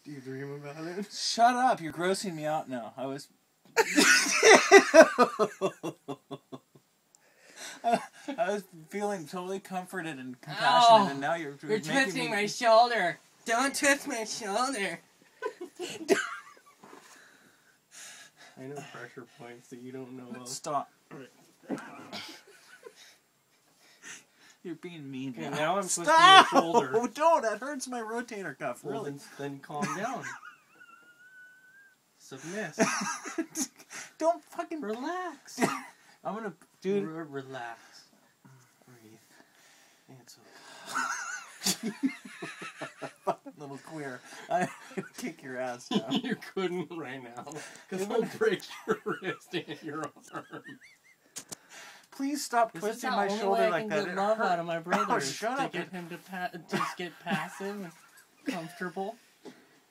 Do you dream about it? Shut up! You're grossing me out now. I was feeling totally comforted and compassionate, and now you're twisting my shoulder. Don't twist my shoulder. I know pressure points that you don't know of. Stop. You're being mean now. Now I'm twisting Stop! your shoulder. Oh, don't! That hurts my rotator cuff. Well, Really? then calm down. Submit. Don't fucking Relax. I'm gonna, dude. Relax. Breathe. It's okay. Little queer. I'm gonna kick your ass now. You couldn't right now. Because I'll break your wrist and your arm. Please stop twisting my shoulder like that. Get love out of my brother. Oh, shut to up. get him to just get passive and comfortable.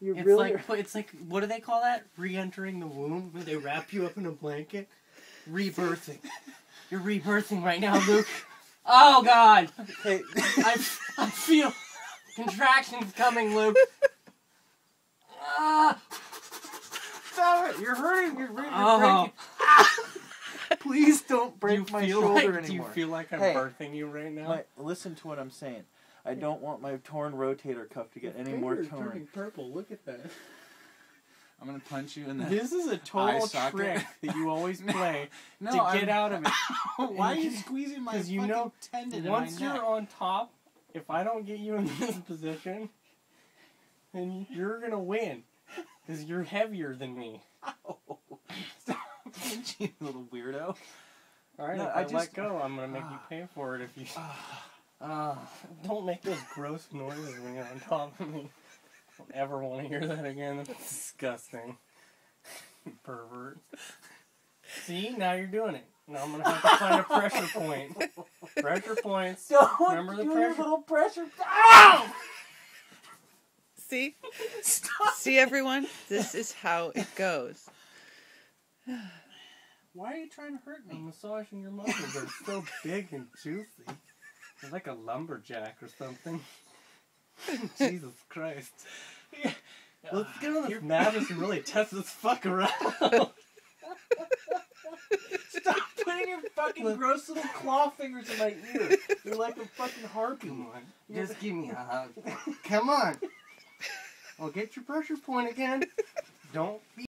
You're It's really. it's like, what do they call that? Re-entering the womb, where they wrap you up in a blanket. Rebirthing. You're rebirthing right now, Luke. Oh God! Hey. I feel contractions coming, Luke. Stop it! You're hurting. You're breaking. Oh. Please don't break my shoulder Do you anymore. feel like I'm Hey. birthing you right now? Listen to what I'm saying. I don't want my torn rotator cuff to get any more torn. Turning purple. Look at that. I'm gonna punch you in the. This is a eye total socket. trick that you always play No, to get out of it. Why are you squeezing my Because you fucking know, tendon in once my you're neck? on top, if I don't get you in this position, then you're gonna win. Because you're heavier than me. Stop pinching, little weirdo. Alright, No, if I I just- let go, I'm gonna make you pay for it if you... Don't make those gross noises when you're on top of me. Don't ever want to hear that again. That's disgusting. You pervert. See? Now you're doing it. Now I'm gonna have to find a pressure point. Pressure points. Don't Remember the do pressure? your little pressure. Ow! See? Stop. See, everyone? This is how it goes. Why are you trying to hurt I'm me? massaging your muscles. They're so big and juicy. They're like a lumberjack or something. Jesus Christ. Yeah. Let's get on this mattress and really test this fucker out. Stop putting your fucking gross little claw fingers in my ear. You're like a fucking harpy. Come on. Just give me a hug. Come on. I'll get your pressure point again. Don't be